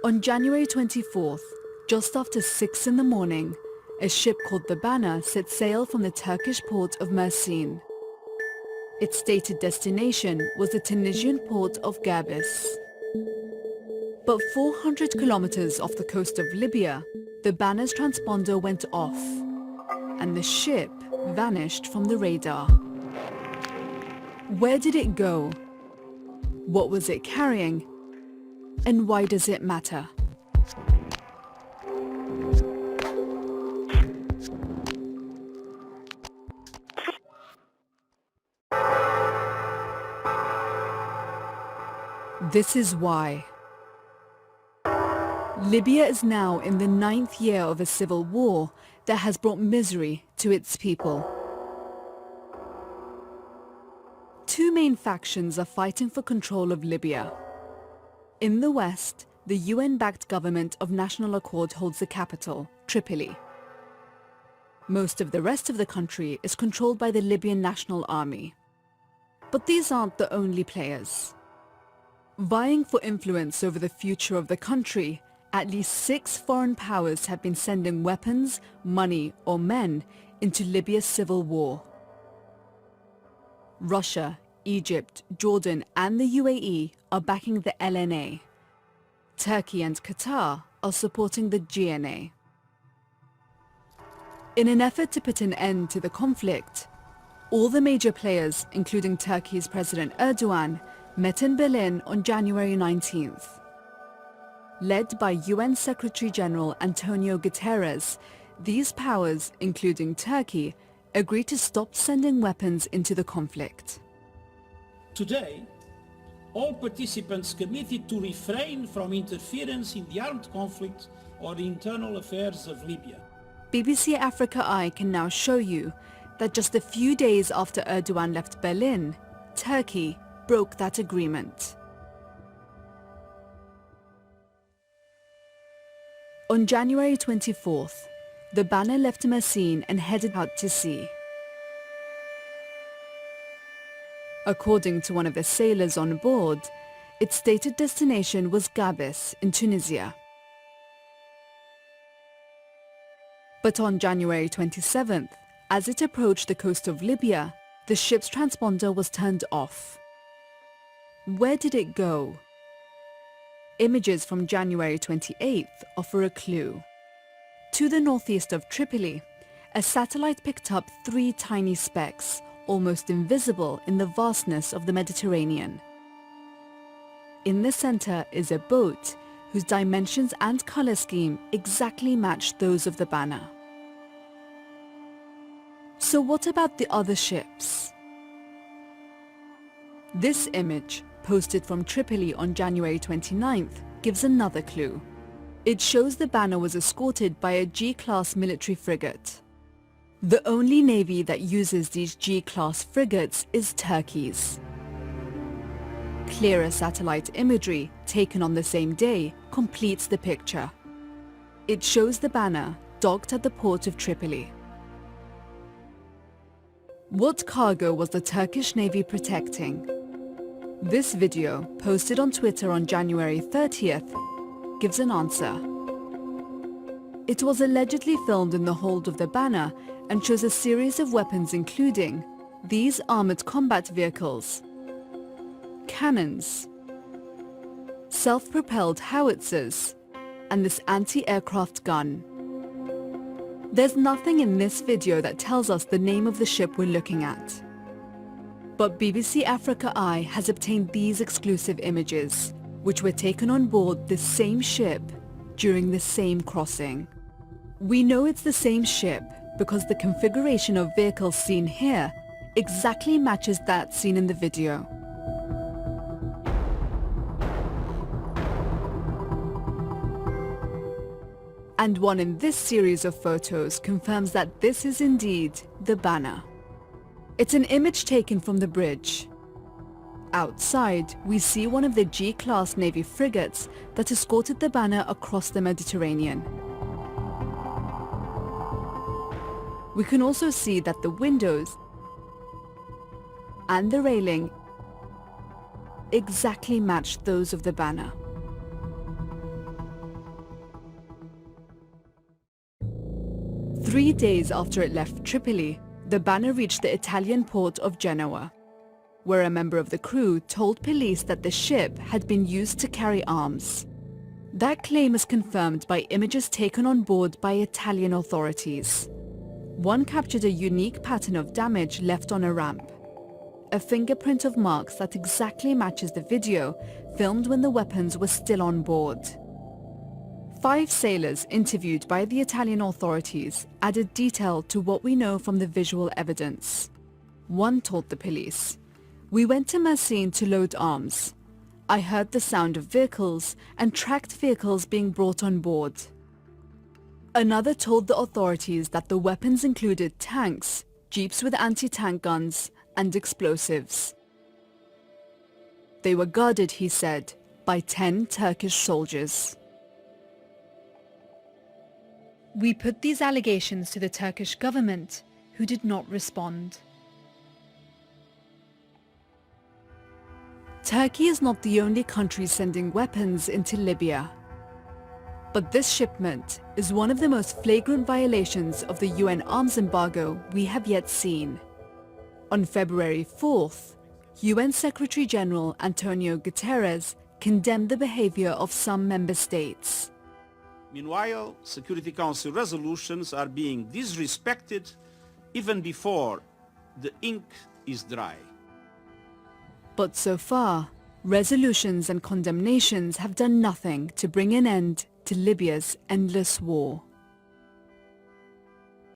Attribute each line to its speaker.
Speaker 1: On January 24th, just after 6 in the morning, a ship called the Banner set sail from the Turkish port of Mersin. Its stated destination was the Tunisian port of Gerbis. But 400 kilometers off the coast of Libya, the Banner's transponder went off, and the ship vanished from the radar. Where did it go? What was it carrying? And why does it matter? This is why. Libya is now in the 9th year of a civil war that has brought misery to its people. Two main factions are fighting for control of Libya. In the west, the UN-backed government of National Accord holds the capital, Tripoli. Most of the rest of the country is controlled by the Libyan National Army. But these aren't the only players. Vying for influence over the future of the country, at least 6 foreign powers have been sending weapons, money, or men into Libya's civil war. Russia, Egypt, Jordan, and the UAE are backing the LNA. Turkey and Qatar are supporting the GNA. In an effort to put an end to the conflict, all the major players, including Turkey's President Erdogan, met in Berlin on January 19th. Led by UN Secretary-General Antonio Guterres, these powers, including Turkey, agreed to stop sending weapons into the conflict.
Speaker 2: Today, all participants committed to refrain from interference in the armed conflict or the internal affairs of Libya.
Speaker 1: BBC Africa Eye can now show you that just a few days after Erdogan left Berlin, Turkey broke that agreement. On January 24th, the Banner left Mersin and headed out to sea. According to one of the sailors on board, its stated destination was Gerbis in Tunisia. But on January 27th, as it approached the coast of Libya, the ship's transponder was turned off. Where did it go? Images from January 28th offer a clue. To the northeast of Tripoli, a satellite picked up 3 tiny specks, almost invisible in the vastness of the Mediterranean. In the center is a boat whose dimensions and color scheme exactly match those of the Banner. So what about the other ships? This image, posted from Tripoli on January 29th, gives another clue. It shows the Banner was escorted by a G-class military frigate. The only navy that uses these G-class frigates is Turkey's. Clearer satellite imagery, taken on the same day, completes the picture. It shows the Banner docked at the port of Tripoli. What cargo was the Turkish Navy protecting? This video, posted on Twitter on January 30th, gives an answer. It was allegedly filmed in the hold of the Banner and shows a series of weapons including these armored combat vehicles, cannons, self-propelled howitzers, and this anti-aircraft gun. There's nothing in this video that tells us the name of the ship we're looking at. But BBC Africa Eye has obtained these exclusive images, which were taken on board the same ship during the same crossing. We know it's the same ship because the configuration of vehicles seen here exactly matches that seen in the video. And one in this series of photos confirms that this is indeed the Banner. It's an image taken from the bridge. Outside, we see one of the G-class Navy frigates that escorted the Banner across the Mediterranean. We can also see that the windows and the railing exactly match those of the Banner. 3 days after it left Tripoli, the banner reached the Italian port of Genoa, where a member of the crew told police that the ship had been used to carry arms. That claim is confirmed by images taken on board by Italian authorities. One captured a unique pattern of damage left on a ramp, a fingerprint of marks that exactly matches the video filmed when the weapons were still on board. 5 sailors interviewed by the Italian authorities added detail to what we know from the visual evidence. One told the police, "We went to Messine to load arms. I heard the sound of vehicles and tracked vehicles being brought on board." Another told the authorities that the weapons included tanks, jeeps with anti-tank guns, and explosives. They were guarded, he said, by 10 Turkish soldiers. We put these allegations to the Turkish government, who did not respond. Turkey is not the only country sending weapons into Libya. But this shipment is one of the most flagrant violations of the UN arms embargo we have yet seen. On February 4th, UN Secretary-General Antonio Guterres condemned the behavior of some member states.
Speaker 2: Meanwhile, Security Council resolutions are being disrespected even before the ink is dry.
Speaker 1: But so far, resolutions and condemnations have done nothing to bring an end to Libya's endless war.